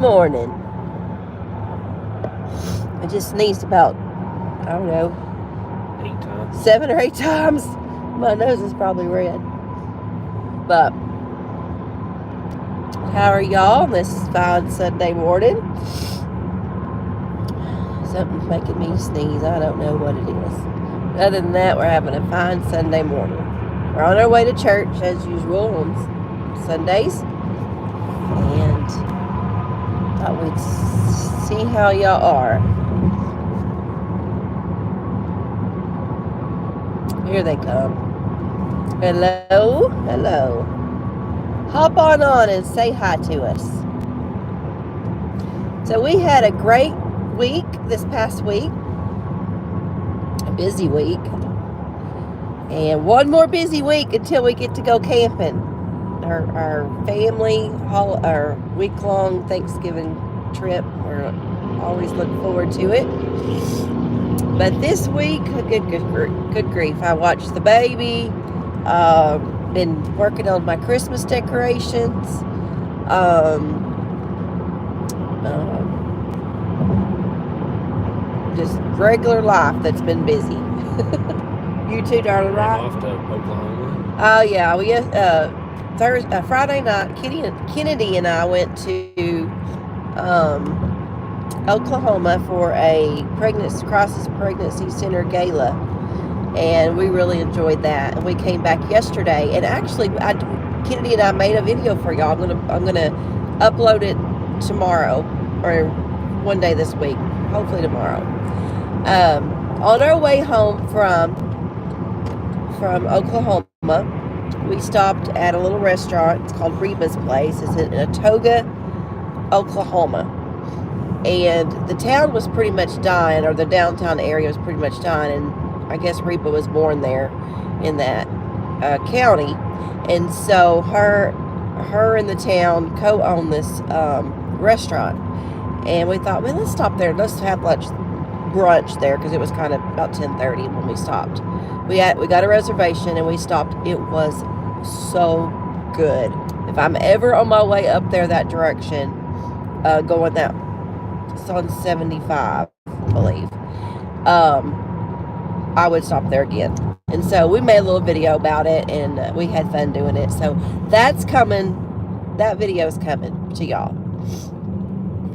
morning. I just sneezed about, I don't know, 8 times. 7 or 8 times. My nose is probably red. But how are y'all this fine Sunday morning? Something's making me sneeze. I don't know what it is. Other than that, we're having a fine Sunday morning. We're on our way to church as usual on Sundays. And thought we'd see how y'all are. Here they come. Hello, hello. Hop on and say hi to us. So we had a great week this past week. A busy week. And one more busy week until we get to go camping. Our family, our week-long Thanksgiving trip. We're always looking forward to it. But this week, good grief, I watched the baby. Been working on my Christmas decorations. Just regular life that's been busy. You too, darling, right? Off to Oklahoma. Oh yeah, we Friday night, Kennedy and I went to Oklahoma for a crisis pregnancy center gala, and we really enjoyed that. And we came back yesterday, and actually, Kennedy and I made a video for y'all. I'm gonna upload it tomorrow or one day this week, hopefully tomorrow. On our way home from Oklahoma, we stopped at a little restaurant. It's called Reba's Place. It's in Atoga, Oklahoma. And the town was pretty much dying, or the downtown area was pretty much dying. And I guess Reba was born there in that county. And so her and the town co-own this restaurant. And we thought, well, let's stop there. Let's have brunch there, because it was kind of about 10:30 when we stopped. We got a reservation and we stopped. It was so good. If I'm ever on my way up there that direction, going that, it's on 75, I believe, I would stop there again. And so we made a little video about it, and we had fun doing it. So that's coming. That video is coming to y'all.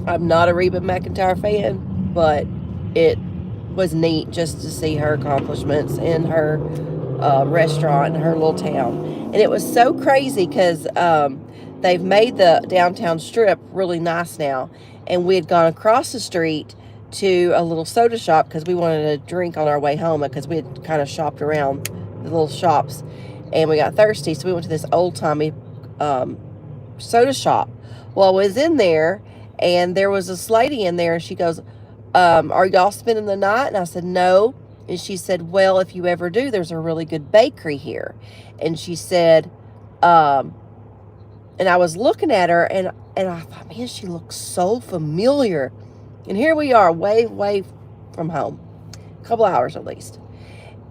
I'm not a Reba McEntire fan, but it was neat just to see her accomplishments in her restaurant in her little town. And it was so crazy because they've made the downtown strip really nice now. And we had gone across the street to a little soda shop because we wanted a drink on our way home, because we had kind of shopped around the little shops and we got thirsty. So we went to this old-timey soda shop. Well, I was in there, and there was this lady in there, and she goes, are y'all spending the night? And I said, no. And she said, well, if you ever do, there's a really good bakery here. And she said, and I was looking at her, and I thought, man, she looks so familiar. And here we are, way from home, a couple hours at least.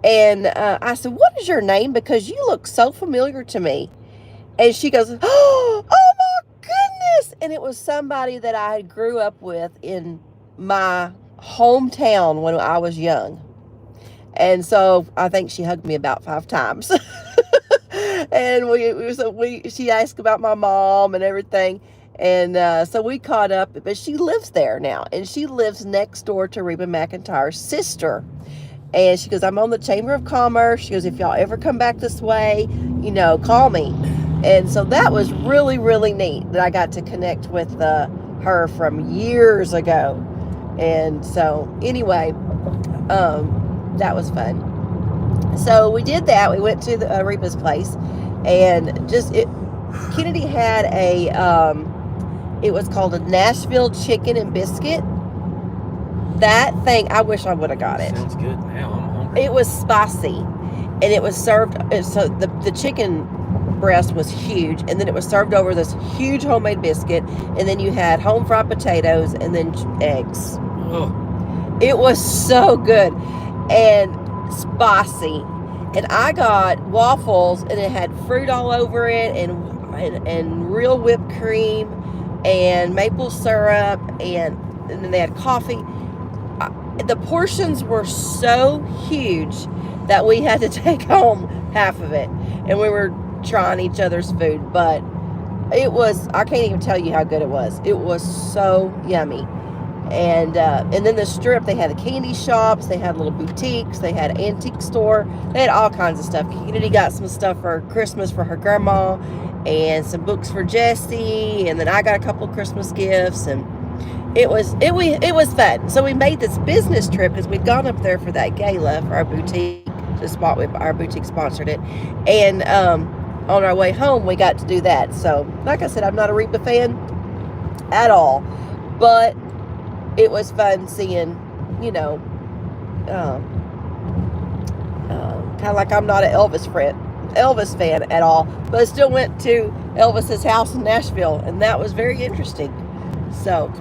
And I said, what is your name? Because you look so familiar to me. And she goes, oh my goodness. And it was somebody that I grew up with in my hometown when I was young. And so I think she hugged me about 5 times. And she asked about my mom and everything. And so we caught up, but she lives there now, and she lives next door to Reba McEntire's sister. And she goes, I'm on the Chamber of Commerce. She goes, if y'all ever come back this way, call me. And so that was really, really neat that I got to connect with her from years ago. And so anyway, that was fun. So we did that. We went to the Reba's Place, and Kennedy had it was called a Nashville chicken and biscuit. That thing, I wish I would have got it. Sounds good. Now I'm hungry. It was spicy, and it was served, so the chicken breast was huge, and then it was served over this huge homemade biscuit, and then you had home fried potatoes and then eggs. Oh. It was so good and spicy. And I got waffles, and it had fruit all over it, and real whipped cream, and maple syrup, and then they had coffee. The portions were so huge that we had to take home half of it, and we were trying each other's food, but it was, I can't even tell you how good it was. It was so yummy. And then the strip, they had the candy shops, they had little boutiques, they had an antique store, they had all kinds of stuff. Kennedy got some stuff for Christmas for her grandma, and some books for Jessie, and then I got a couple of Christmas gifts, and it was fun. So we made this business trip because we'd gone up there for that gala for our boutique, the spot our boutique sponsored it, and on our way home we got to do that. So like I said, I'm not a Reba fan at all, but it was fun seeing, you know, kind of like I'm not an Elvis fan at all, but I still went to Elvis's house in Nashville, and that was very interesting. So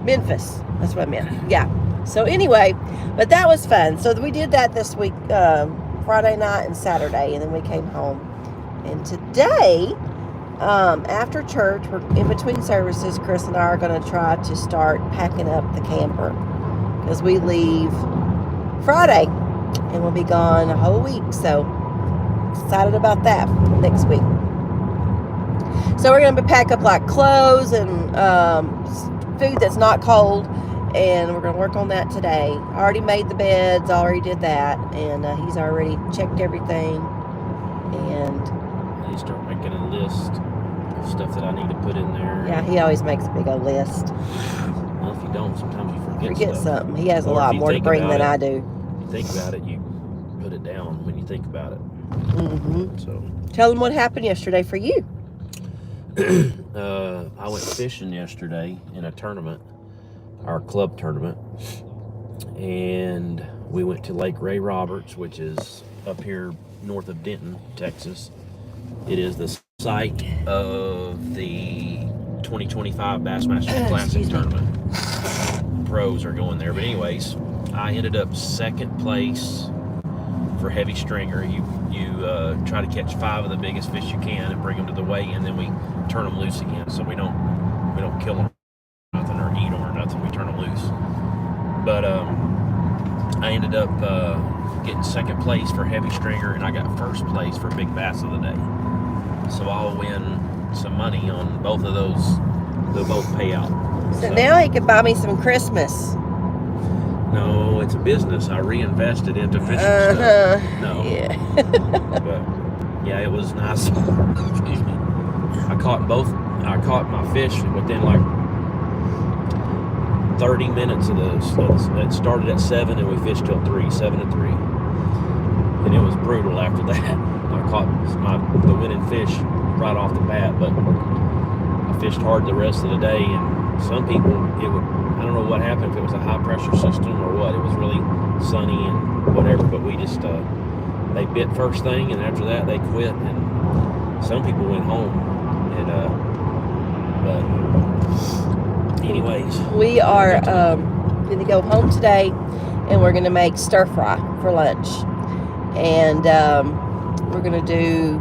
Memphis, that's what I meant. Yeah. So anyway, but that was fun. So we did that this week, Friday night and Saturday, and then we came home. And today, after church, we're in between services, Chris and I are going to try to start packing up the camper, because we leave Friday and we'll be gone a whole week. So excited about that next week. So we're going to pack up like clothes and food that's not cold, and we're going to work on that today. I already made the beds, already did that, and he's already checked everything. And I need to start making a list of stuff that I need to put in there. yeah, he always makes a big old list. Well, if you don't, sometimes you forget stuff. Something. He has a Or lot if you more to think bring about than it, I do. You think about it, you put it down when you think about it. Mm-hmm. So Tell them what happened yesterday for you. I went fishing yesterday in a tournament, our club tournament, and we went to Lake Ray Roberts, which is up here north of Denton, Texas. It is the site of the 2025 Bassmasters Classic tournament. Pros are going there, but anyways, I ended up second place for heavy stringer. You try to catch 5 of the biggest fish you can and bring them to the weigh, and then we turn them loose again. So we don't kill them or nothing, or eat them or nothing. We turn them loose. But I ended up getting second place for heavy stringer, and I got first place for big bass of the day. So I'll win some money on both of those. They'll both pay out. So now he can buy me some Christmas. No, it's a business. I reinvested into fishing stuff. No. Yeah. But yeah, it was nice. Excuse me. I caught my fish within like 30 minutes of the. It started at 7 and we fished till 7 to 3. And it was brutal after that. I caught the winning fish right off the bat, but I fished hard the rest of the day. And some people, I don't know what happened, if it was a high pressure system or what. It was really sunny and whatever, but we just, they bit first thing, and after that they quit, and some people went home. And, but anyways. We are going to go home today, and we're going to make stir fry for lunch. And we're going to do,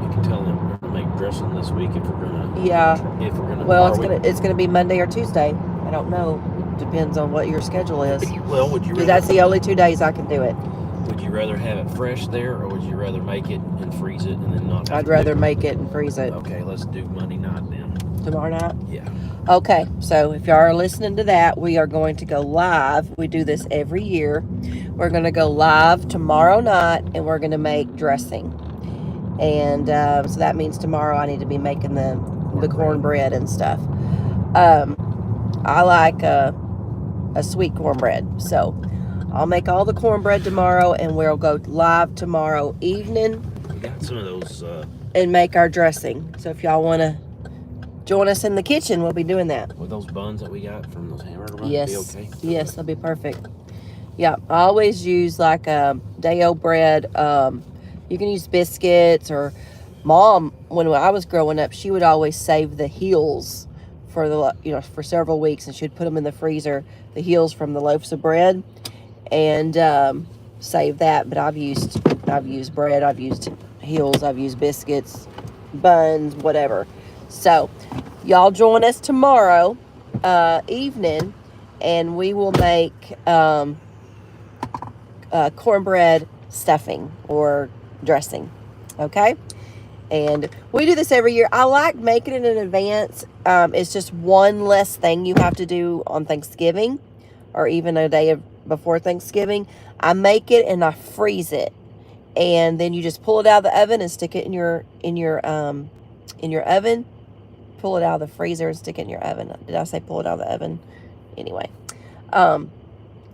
you can tell them we're going to make dressing this week if we're going to. Yeah. If we're going to. Well, it's gonna be Monday or Tuesday. I don't know. Depends on what your schedule is. Well, would you rather, that's the only 2 days I can do it. Would you rather have it fresh there, or would you rather make it and freeze it and then not have I'd rather make it and freeze it. Okay, let's do Monday night then. Tomorrow night? Yeah. Okay, so if y'all are listening to that, we are going to go live. We do this every year. We're going to go live tomorrow night, and we're going to make dressing. And so that means tomorrow I need to be making the cornbread and stuff. I like a sweet cornbread, so I'll make all the cornbread tomorrow, and we'll go live tomorrow evening. We got some of those. And make our dressing. So if y'all want to join us in the kitchen, we'll be doing that. With those buns that we got from those hamburger buns, Yes, be okay? yes, they'll be perfect. Yeah, I always use like a day-o bread. You can use biscuits, or Mom, when I was growing up, she would always save the heels for for several weeks, and she'd put them in the freezer, the heels from the loaves of bread, and save that. But I've used bread, I've used heels, I've used biscuits, buns, whatever. So y'all join us tomorrow evening, and we will make cornbread stuffing or dressing. Okay? And we do this every year. I like making it in advance. It's just one less thing you have to do on Thanksgiving or even a day before Thanksgiving. I make it and I freeze it. And then you just pull it out of the oven and stick it in your oven. Pull it out of the freezer and stick it in your oven. Did I say pull it out of the oven? Anyway. And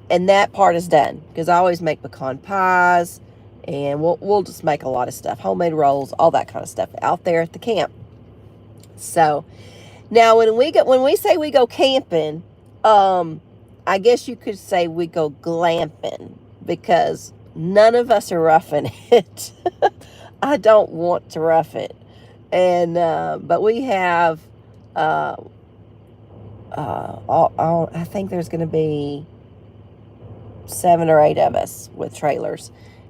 that part is done. Because I always make pecan pies. And we'll just make a lot of stuff. Homemade rolls, all that kind of stuff out there at the camp. So, now when we say we go camping, I guess you could say we go glamping. Because none of us are roughing it. I don't want to rough it. And, but we have, I think there's going to be 7 or 8 of us with trailers.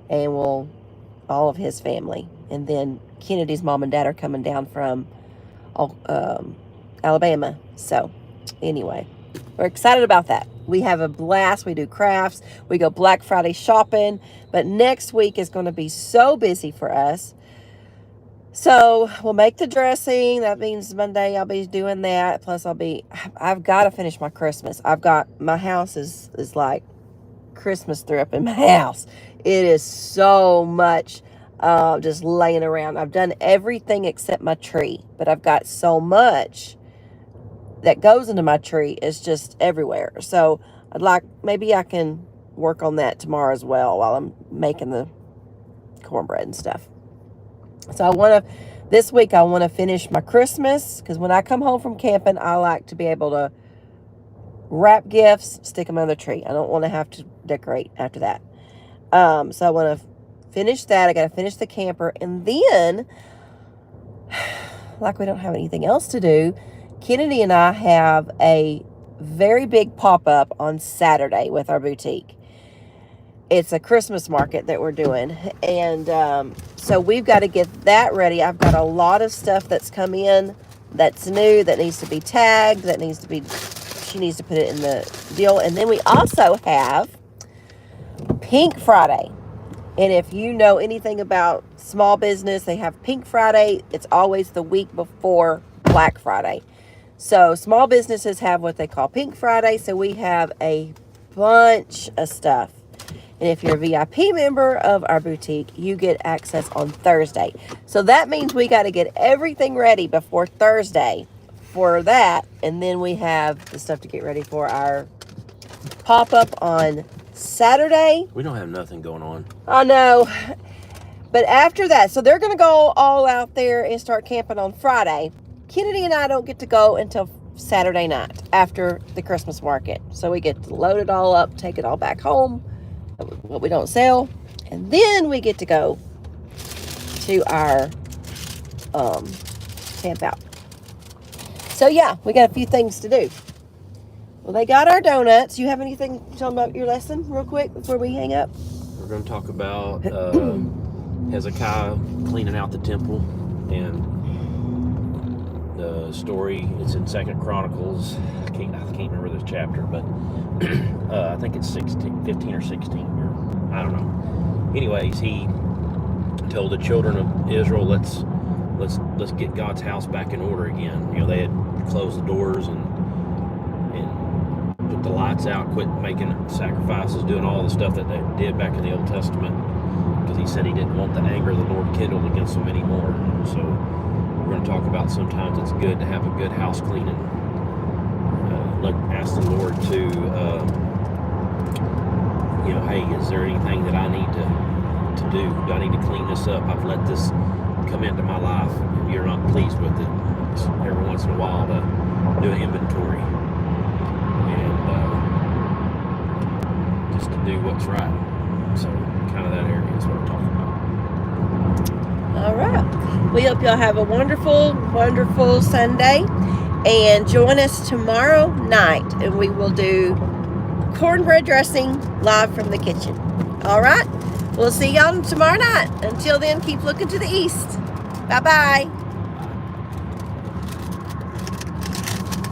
And all of his family. And then Kennedy's mom and dad are coming down from Alabama. So, anyway, we're excited about that. We have a blast. We do crafts. We go Black Friday shopping. But next week is going to be so busy for us. So, we'll make the dressing. That means Monday I'll be doing that. Plus, I've got to finish my Christmas. My house is like Christmas threw up in my house. It is so much just laying around. I've done everything except my tree, but I've got so much that goes into my tree. It's just everywhere. So maybe I can work on that tomorrow as well while I'm making the cornbread and stuff. So this week I want to finish my Christmas, because when I come home from camping, I like to be able to wrap gifts, stick them on the tree. I don't want to have to decorate after that. So I want to finish that. I got to finish the camper. And then, like we don't have anything else to do, Kennedy and I have a very big pop-up on Saturday with our boutique. It's a Christmas market that we're doing. And so we've got to get that ready. I've got a lot of stuff that's come in that's new, that needs to be tagged, she needs to put it in the deal. And then we also have Pink Friday. And if you know anything about small business, they have Pink Friday. It's always the week before Black Friday. So small businesses have what they call Pink Friday. So we have a bunch of stuff. And if you're a VIP member of our boutique, you get access on Thursday. So that means we got to get everything ready before Thursday for that. And then we have the stuff to get ready for our pop-up on Saturday. We don't have nothing going on. I know. But after that, so they're going to go all out there and start camping on Friday. Kennedy and I don't get to go until Saturday night after the Christmas market. So we get to load it all up, take it all back home, what we don't sell. And then we get to go to our camp out. So yeah, we got a few things to do. Well, they got our donuts. You have anything to tell them about your lesson real quick before we hang up? We're going to talk about Hezekiah cleaning out the temple, and the story. It's in 2 Chronicles. I can't remember this chapter, but I think it's 15 or 16. Or I don't know. Anyways, he told the children of Israel, let's get God's house back in order again. You know, they had closed the doors and put the lights out, quit making sacrifices, doing all the stuff that they did back in the Old Testament, because he said he didn't want the anger of the Lord kindled against them anymore. So we're going to talk about sometimes it's good to have a good house cleaning. Ask the Lord to, hey, is there anything that I need to do? Do I need to clean this up? I've let this come into my life, and you're not pleased with it. Just every once in a while to do an inventory and just to do what's right. So kind of that area is what I'm talking about. All right. We hope y'all have a wonderful, wonderful Sunday. And join us tomorrow night, and we will do cornbread dressing live from the kitchen. All right? We'll see y'all tomorrow night. Until then, keep looking to the east. Bye-bye.